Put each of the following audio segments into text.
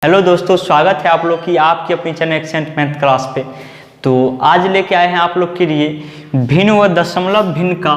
Hello दोस्तों, स्वागत है आप लोग की आपकी अपनी चैनल एक्सेंट मैथ क्लास पे। तो आज लेके आए हैं आप लोग के लिए भिन्न व दशमलव भिन्न का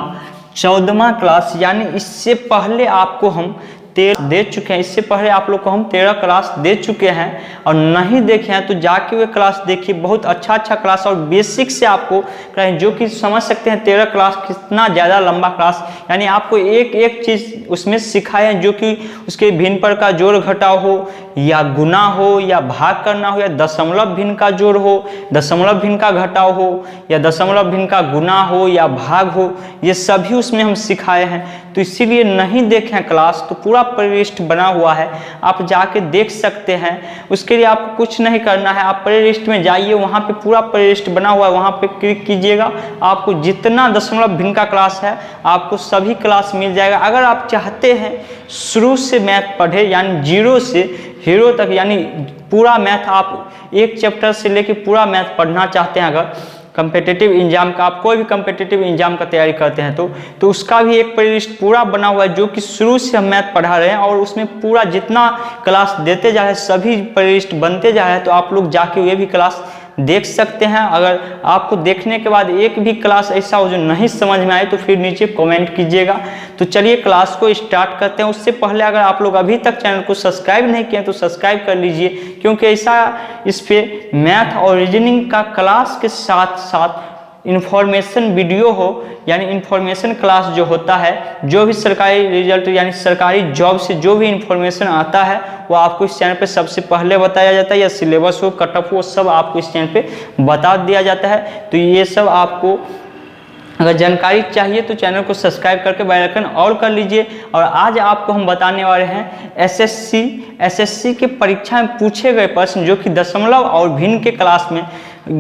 14वां क्लास। यानी इससे पहले आपको हम 13 दे चुके हैं। इससे पहले आप लोग को हम 13 क्लास दे चुके हैं और नहीं देखे हैं तो जाके वे क्लास देखिए। बहुत अच्छा क्लास और बेसिक से आपको करें, जो कि समझ सकते हैं 13 क्लास कितना ज़्यादा लंबा क्लास। यानी आपको एक एक चीज़ उसमें सिखाए, जो कि उसके भिन्न पर का जोड़ घटाव हो या गुना हो या भाग करना हो या दशमलव भिन्न का जोड़ हो, दशमलव भिन्न का घटाव हो या दशमलव भिन्न का गुना हो या भाग हो, ये सभी उसमें हम सिखाए हैं। तो इसीलिए नहीं देखें क्लास तो पूरा प्लेलिस्ट बना हुआ है, आप जाके देख सकते हैं। उसके लिए आपको कुछ नहीं करना है, आप प्लेलिस्ट में जाइए, वहाँ पे पूरा प्लेलिस्ट बना हुआ है, वहाँ पे क्लिक कीजिएगा। आपको जितना दशमलव भिन्न का क्लास है आपको सभी क्लास मिल जाएगा। अगर आप चाहते हैं शुरू से मैथ पढ़े, यानी जीरो से हीरो तक, यानी पूरा मैथ आप एक चैप्टर से लेके पूरा मैथ पढ़ना चाहते हैं, अगर कम्पिटिटिव एग्जाम का, आप कोई भी कम्पिटिटिव एग्जाम का तैयारी करते हैं तो उसका भी एक प्लेलिस्ट पूरा बना हुआ है, जो कि शुरू से हम मैथ पढ़ा रहे हैं और उसमें पूरा जितना क्लास देते जा रहे हैं सभी प्लेलिस्ट बनते जा रहे हैं। तो आप लोग जाके वे भी क्लास देख सकते हैं। अगर आपको देखने के बाद एक भी क्लास ऐसा हो जो नहीं समझ में आए तो फिर नीचे कमेंट कीजिएगा। तो चलिए क्लास को स्टार्ट करते हैं। उससे पहले अगर आप लोग अभी तक चैनल को सब्सक्राइब नहीं किए तो सब्सक्राइब कर लीजिए, क्योंकि ऐसा इस पे मैथ और रीजनिंग का क्लास के साथ साथ इन्फॉर्मेशन वीडियो हो, यानी इन्फॉर्मेशन क्लास जो होता है, जो भी सरकारी रिजल्ट यानी सरकारी जॉब से जो भी इन्फॉर्मेशन आता है वो आपको इस चैनल पे सबसे पहले बताया जाता है। या सिलेबस हो, कट ऑफ हो, सब आपको इस चैनल पे बता दिया जाता है। तो ये सब आपको अगर जानकारी चाहिए तो चैनल को सब्सक्राइब करके बेल आइकन ऑल कर लीजिए। और आज आपको हम बताने वाले हैं एसएससी के परीक्षा में पूछे गए प्रश्न, जो कि दशमलव और भिन्न के क्लास में,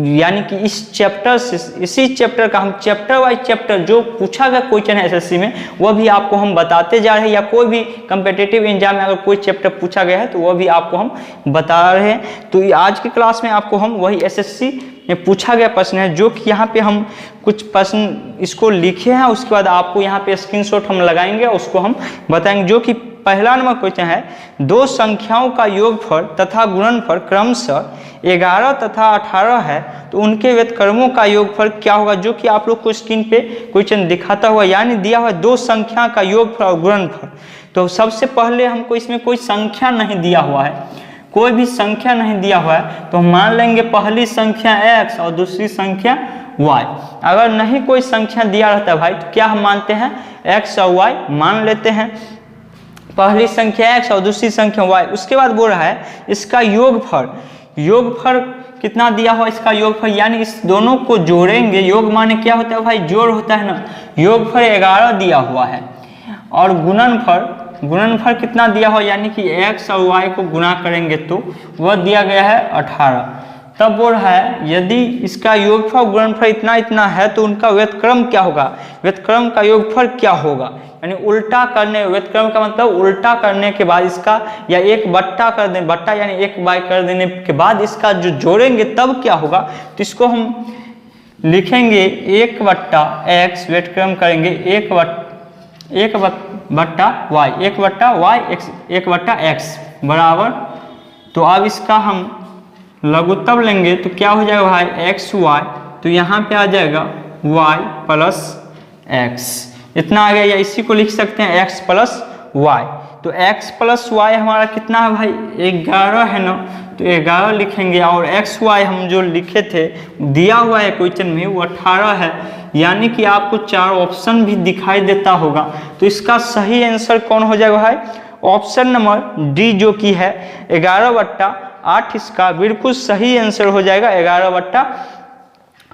यानी कि इस चैप्टर से, इसी चैप्टर का हम चैप्टर वाइज चैप्टर जो पूछा गया क्वेश्चन है एसएससी में वह भी आपको हम बताते जा रहे हैं। या कोई भी कम्पिटिटिव एग्जाम में अगर कोई चैप्टर पूछा गया है तो वह भी आपको हम बता रहे हैं। तो आज की क्लास में आपको हम वही एसएससी में पूछा गया प्रश्न है, जो कि यहाँ पे हम कुछ प्रश्न इसको लिखे हैं, उसके बाद आपको यहाँ पे स्क्रीनशॉट हम लगाएंगे, उसको हम बताएंगे। जो कि पहला नंबर क्वेश्चन है, दो संख्याओं का योगफल तथा गुणनफल क्रमशः 11 तथा 18 है, तो उनके व्युत्क्रमों का योगफल क्या होगा। जो कि आप लोग को स्क्रीन पे क्वेश्चन दिखाता हुआ, यानी दिया हुआ दो संख्या का योगफल और गुणनफल। तो सबसे पहले हमको इसमें कोई संख्या नहीं दिया हुआ है, कोई भी संख्या नहीं दिया हुआ है, तो हम मान लेंगे पहली संख्या x और दूसरी संख्या y। अगर नहीं कोई संख्या दिया रहता है भाई तो क्या हम मानते हैं x और y मान लेते हैं, पहली संख्या x और दूसरी संख्या y। उसके बाद बोल रहा है इसका योगफल, योगफल कितना दिया हुआ इसका योगफल, यानी इस दोनों को जोड़ेंगे। योग माने क्या होता है भाई, जोड़ होता है ना। योगफल 11 दिया हुआ है और गुणनफल कितना दिया हुआ, यानी कि x और y को गुना करेंगे तो वह दिया गया है 18। तब बोल रहा है यदि इसका योगफल गुणनफल इतना है तो उनका व्युत्क्रम क्या होगा, व्युत्क्रम का योगफल क्या होगा। यानी उल्टा करने, व्युत्क्रम का मतलब उल्टा करने के बाद इसका, या एक बट्टा कर दें, बट्टा यानी एक बाई कर देने के बाद इसका जो जोड़ेंगे तब क्या होगा। तो इसको हम लिखेंगे 1 बट्टा x, व्युत्क्रम करेंगे 1 बट्टा y, 1 बट्टा y, 1 बट्टा x बराबर। तो अब इसका हम लघुत्तम लेंगे तो क्या हो जाएगा भाई x y, तो यहाँ पे आ जाएगा y प्लस x, इतना आ गया। या इसी को लिख सकते हैं x प्लस y। तो x प्लस y हमारा कितना है भाई 11 है ना, तो 11 लिखेंगे। और x y हम जो लिखे थे दिया हुआ है क्वेश्चन में वो 18 है, यानी कि आपको 4 ऑप्शन भी दिखाई देता होगा। तो इसका सही आंसर कौन हो जाएगा भाई, ऑप्शन नंबर डी, जो कि है 11 बट्टा 8 इसका बिल्कुल सही आंसर हो जाएगा, 11 बट्टा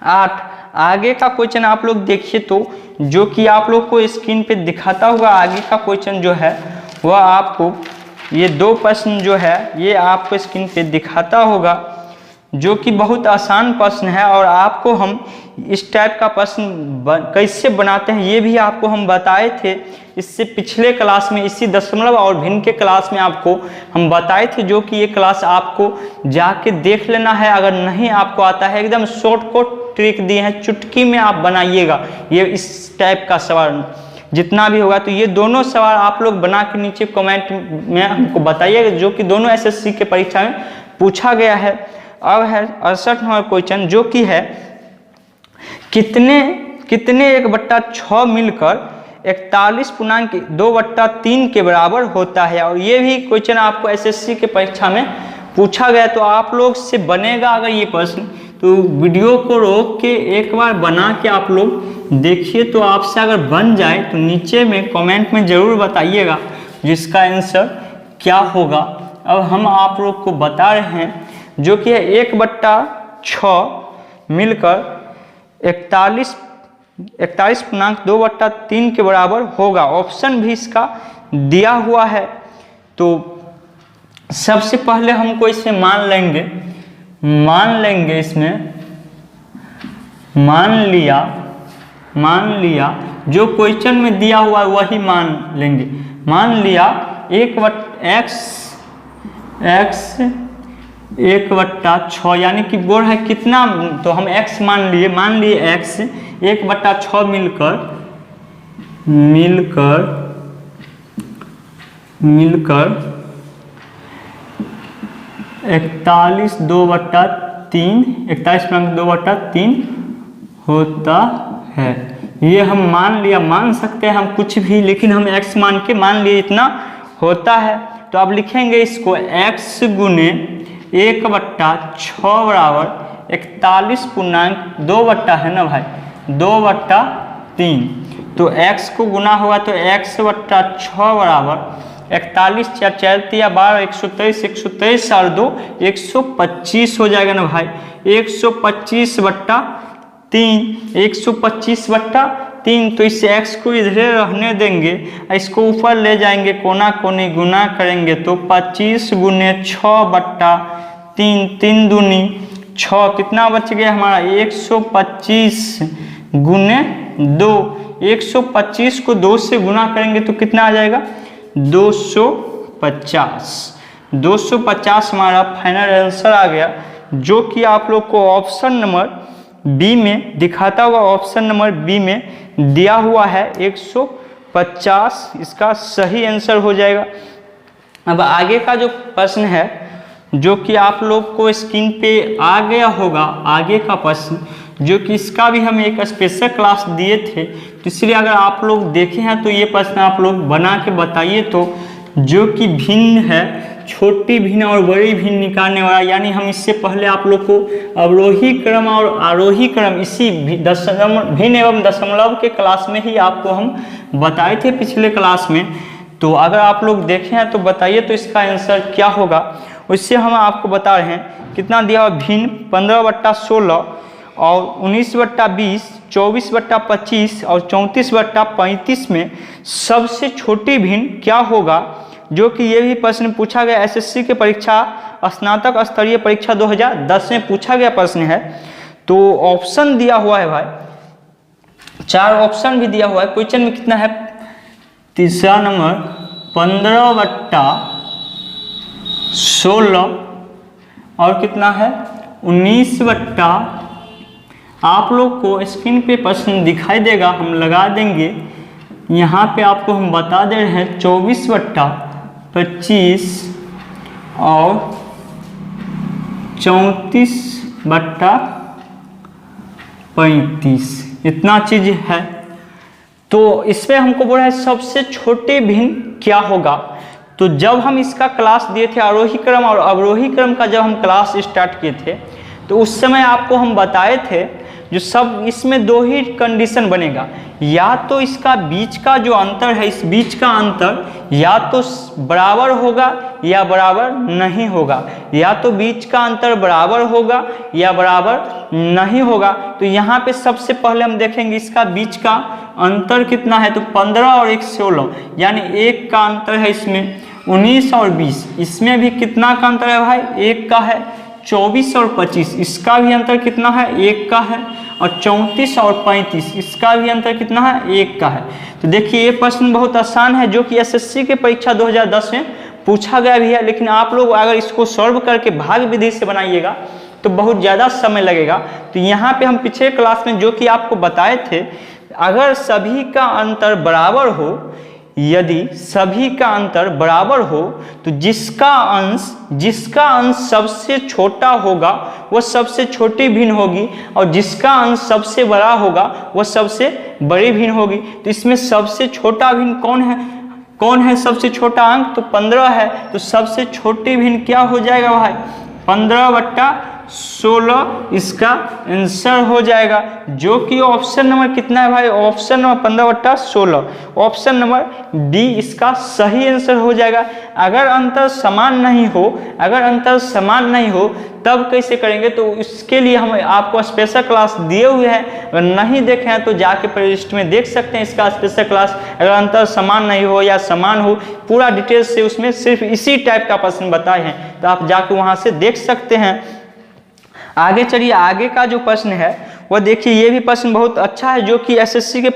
8। आगे का क्वेश्चन आप लोग देखिए, तो जो कि आप लोग को स्क्रीन पे दिखाता होगा आगे का क्वेश्चन जो है वह आपको, ये दो प्रश्न जो है ये आपको स्क्रीन पे दिखाता होगा, जो कि बहुत आसान प्रश्न है। और आपको हम इस टाइप का प्रश्न कैसे बनाते हैं ये भी आपको हम बताए थे इससे पिछले क्लास में, इसी दशमलव और भिन्न के क्लास में आपको हम बताए थे, जो कि ये क्लास आपको जाके देख लेना है। अगर नहीं आपको आता है, एकदम शॉर्टकट ट्रिक दिए हैं, चुटकी में आप बनाइएगा ये इस टाइप का सवाल। जितना भी होगा। तो ये दोनों सवाल आप लोग बना के नीचे कमेंट में हमको बताइएगा, जो कि दोनों एसएससी के परीक्षा में पूछा गया है। अब है 68 नंबर क्वेश्चन, जो कि है कितने 1/6 मिलकर 41.2/3 के बराबर होता है। और ये भी क्वेश्चन आपको एसएससी के परीक्षा में पूछा गया। तो आप लोग से बनेगा अगर ये प्रश्न, तो वीडियो को रोक के एक बार बना के आप लोग देखिए। तो आपसे अगर बन जाए तो नीचे में कमेंट में ज़रूर बताइएगा जिसका आंसर क्या होगा। अब हम आप लोग को बता रहे हैं, जो कि है 1/6 मिलकर 41.2/3 के बराबर होगा। ऑप्शन भी इसका दिया हुआ है। तो सबसे पहले हमको इसे मान लेंगे इसमें मान लिया जो क्वेश्चन में दिया हुआ है वही मान लेंगे। मान लिया 1/6 यानी कि बोल है कितना, तो हम x मान लिए x 1/6 मिलकर 41.2/3 होता है। ये हम मान सकते हैं हम कुछ भी, लेकिन हम x मान के मान लिए इतना होता है। तो अब लिखेंगे इसको x गुने 1/6 बराबर 41.2 है ना भाई 2/3। तो x को गुना होगा तो x/6 बराबर 41 4 4 12 123 और 2 125 हो जाएगा ना भाई। 125/3 तो इस x को इधर रहने देंगे, इसको ऊपर ले जाएंगे, कोना कोनी गुना करेंगे तो 25 गुने 6/3 3 दूनी 6 कितना बच गया हमारा 125 गुने 2। 125 को 2 से गुना करेंगे तो कितना आ जाएगा 250 हमारा फाइनल आंसर आ गया, जो कि आप लोग को ऑप्शन नंबर बी में दिखाता हुआ, ऑप्शन नंबर बी में दिया हुआ है 150 इसका सही आंसर हो जाएगा। अब आगे का जो प्रश्न है, जो कि आप लोग को स्क्रीन पे आ गया होगा, आगे का प्रश्न जो कि इसका भी हम एक स्पेशल क्लास दिए थे, तो इसलिए अगर आप लोग देखे हैं तो ये प्रश्न आप लोग बना के बताइए। तो जो कि भिन्न है, छोटी भिन्न और बड़ी भिन्न निकालने वाला, यानी हम इससे पहले आप लोग को अवरोही क्रम और आरोही क्रम इसी भिन्न एवं दशमलव के क्लास में ही आपको हम बताए थे पिछले क्लास में। तो अगर आप लोग देखे हैं तो बताइए तो इसका आंसर क्या होगा। उससे हम आपको बता रहे हैं कितना दिया हुआ भिन्न 15/16 और 19/20 24/25 और 34/35 में सबसे छोटी भिन्न क्या होगा, जो कि ये भी प्रश्न पूछा गया एसएससी के परीक्षा स्नातक स्तरीय परीक्षा 2010 में पूछा गया प्रश्न है। तो ऑप्शन दिया हुआ है भाई, 4 ऑप्शन भी दिया हुआ है। क्वेश्चन में कितना है, तीसरा नंबर 15/16 और कितना है 19 आप लोग को स्क्रीन पे प्रश्न दिखाई देगा, हम लगा देंगे यहाँ पे आपको हम बता दे रहे हैं 24/25 और 34/35 इतना चीज है। तो इसमें हमको बोला है सबसे छोटे भिन्न क्या होगा। तो जब हम इसका क्लास दिए थे आरोही क्रम और अवरोही क्रम का, जब हम क्लास स्टार्ट किए थे तो उस समय आपको हम बताए थे जो सब इसमें 2 ही कंडीशन बनेगा, या तो इसका बीच का जो अंतर है, इस बीच का अंतर या तो बराबर होगा या बराबर नहीं होगा, या तो बीच का अंतर बराबर होगा या बराबर नहीं होगा। तो यहाँ पे सबसे पहले हम देखेंगे इसका बीच का अंतर कितना है, तो 15 और 1 16 यानी 1 का अंतर है इसमें। 19 और 20 इसमें भी कितना का अंतर है भाई, 1 का है। 24 और 25 इसका भी अंतर कितना है, 1 का है। और 34 और 35 इसका भी अंतर कितना है, 1 का है। तो देखिए ये प्रश्न बहुत आसान है, जो कि एसएससी के परीक्षा 2010 में पूछा गया भी है, लेकिन आप लोग अगर इसको सॉल्व करके भाग विधि से बनाइएगा तो बहुत ज़्यादा समय लगेगा। तो यहाँ पे हम पिछले क्लास में जो कि आपको बताए थे अगर सभी का अंतर बराबर हो, यदि सभी का अंतर बराबर हो तो जिसका अंश सबसे छोटा होगा वह सबसे छोटी भिन्न होगी, और जिसका अंश सबसे बड़ा होगा वह सबसे बड़ी भिन्न होगी। तो इसमें सबसे छोटा भिन्न कौन है सबसे छोटा अंक? तो 15 है। तो सबसे छोटी भिन्न क्या हो जाएगा भाई? 15/16 इसका आंसर हो जाएगा, जो कि ऑप्शन नंबर कितना है भाई? Option number 15/16, option number D इसका सही आंसर हो जाएगा। अगर अंतर समान नहीं हो तब कैसे करेंगे? तो इसके लिए हम आपको स्पेशल क्लास दिए हुए हैं, अगर नहीं देखे हैं तो जाके प्लेलिस्ट में देख सकते हैं इसका स्पेशल क्लास। अगर अंतर समान नहीं हो या समान हो, पूरा डिटेल से उसमें सिर्फ इसी टाइप का प्रश्न बताए हैं, तो आप जाके वहां से देख सकते हैं। आगे चलिए, आगे का जो प्रश्न है वह देखिए, ये भी प्रश्न बहुत अच्छा है, जो कि एसएससी की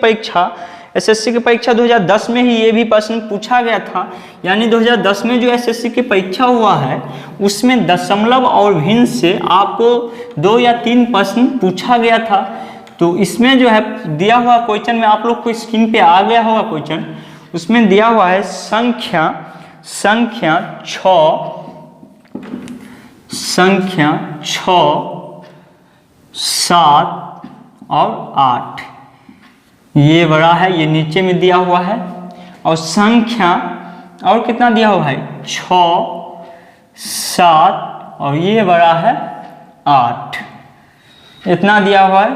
परीक्षा 2010 में ही ये भी प्रश्न पूछा गया था। यानी 2010 में जो एसएससी की परीक्षा हुआ है उसमें दशमलव और भिन्न से आपको 2 या 3 प्रश्न पूछा गया था। तो इसमें जो है दिया हुआ क्वेश्चन में आप लोग को स्क्रीन पे आ गया होगा क्वेश्चन, उसमें दिया हुआ है संख्या 6, 7 और 8, ये बड़ा है, ये नीचे में दिया हुआ है। और संख्या और कितना दिया हुआ है? 6, 7 और ये बड़ा है 8, इतना दिया हुआ है।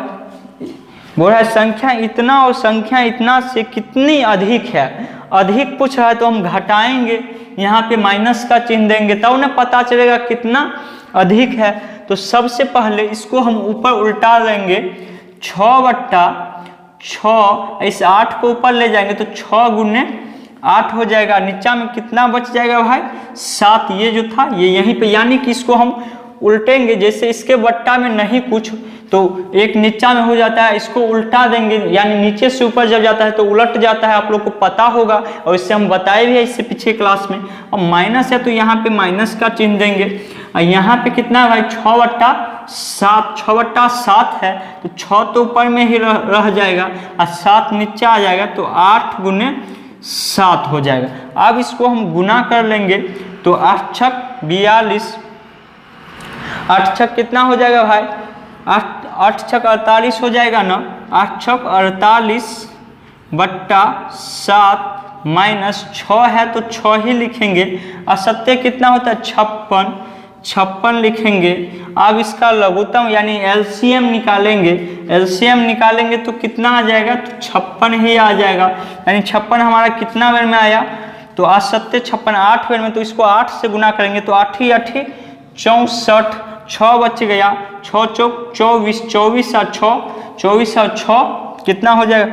बोल रहा है संख्या इतना और संख्या इतना से कितनी अधिक है। अधिक पूछ रहा है तो हम घटाएंगे, यहाँ पे माइनस का चिन्ह देंगे तब उन्हें पता चलेगा कितना अधिक है। तो सबसे पहले इसको हम ऊपर उल्टा लेंगे, 6/6, इस 8 को ऊपर ले जाएंगे तो 6 × 8 हो जाएगा। नीचा में कितना बच जाएगा भाई? 7। ये जो था ये यहीं पे, यानी कि इसको हम उल्टेंगे, जैसे इसके बट्टा में नहीं कुछ तो एक नीचा में हो जाता है, इसको उल्टा देंगे, यानी नीचे से ऊपर जब जाता है तो उलट जाता है, आप लोग को पता होगा, और इससे हम बताए भी है इससे पीछे क्लास में। और माइनस है तो यहाँ पे माइनस का चिन्ह देंगे। और यहाँ पे कितना है भाई? 6/7 है, तो 6 तो ऊपर में ही रह जाएगा और 7 नीचे आ जाएगा, तो 8 × 7 हो जाएगा। अब इसको हम गुना कर लेंगे तो 8 × 42, 8 × कितना हो जाएगा भाई? 8 × 48 हो जाएगा ना। 8 × 48/7 -6 है तो 6 ही लिखेंगे। और 7 कितना होता है? 56 लिखेंगे। अब इसका लघुत्तम यानी एलसीएम निकालेंगे तो कितना आ जाएगा? तो 56 ही आ जाएगा। यानी 56 हमारा कितना बेर में आया? तो 7 56 8 बेर में, तो इसको 8 से गुना करेंगे तो 8 × 8 = 64, 6 बच गया, 6 × 4 = 24 और 6 कितना हो जाएगा?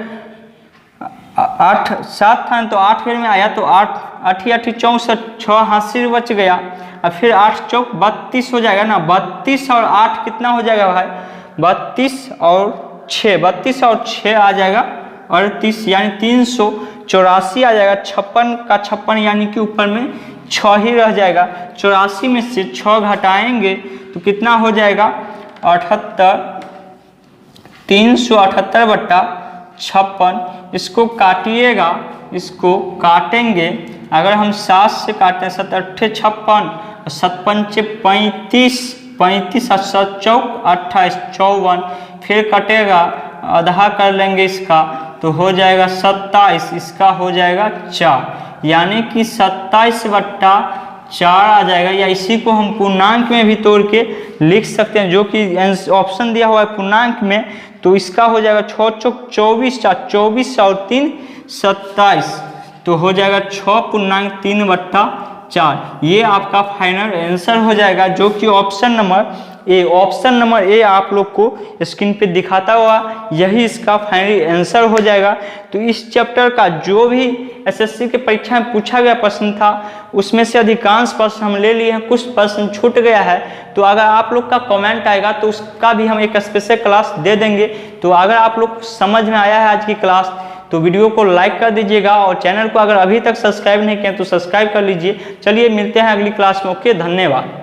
8 7 था तो 8 बेर में आया, तो 8 × 8 = 64, 6 हासिल बच गया। और फिर 8 × 4 = 32 हो जाएगा ना। 32 और 8 कितना हो जाएगा भाई? 32 और 6 आ जाएगा 38, यानी 384 आ जाएगा। 56 का 56 यानी कि ऊपर में 6 ही रह जाएगा। 84 में से 6 घटाएंगे तो कितना हो जाएगा? 78, 378/56। इसको काटिएगा, इसको काटेंगे, अगर हम 7 से काटें 7 × 8 = 56, 7 × 5 = 35 और 7 × 4 = 28, 54। फिर कटेगा, आधा कर लेंगे इसका तो हो जाएगा 27, इसका हो जाएगा 4, यानी कि 27/4 आ जाएगा। या इसी को हम पूर्णांक में भी तोड़ के लिख सकते हैं, जो कि ऑप्शन दिया हुआ है पूर्णांक में। तो इसका हो जाएगा 6 × 24, 24 और 3 27, तो हो जाएगा 6.3/4। ये आपका फाइनल आंसर हो जाएगा, जो कि ऑप्शन नंबर ए आप लोग को स्क्रीन पे दिखाता हुआ यही इसका फाइनल आंसर हो जाएगा। तो इस चैप्टर का जो भी एसएससी के परीक्षा में पूछा गया प्रश्न था उसमें से अधिकांश प्रश्न हम ले लिए हैं, कुछ प्रश्न छूट गया है। तो अगर आप लोग का कमेंट आएगा तो उसका भी हम एक स्पेशल क्लास दे देंगे। तो अगर आप लोग समझ में आया है आज की क्लास तो वीडियो को लाइक कर दीजिएगा, और चैनल को अगर अभी तक सब्सक्राइब नहीं किया तो सब्सक्राइब कर लीजिए। चलिए मिलते हैं अगली क्लास में। ओके, धन्यवाद।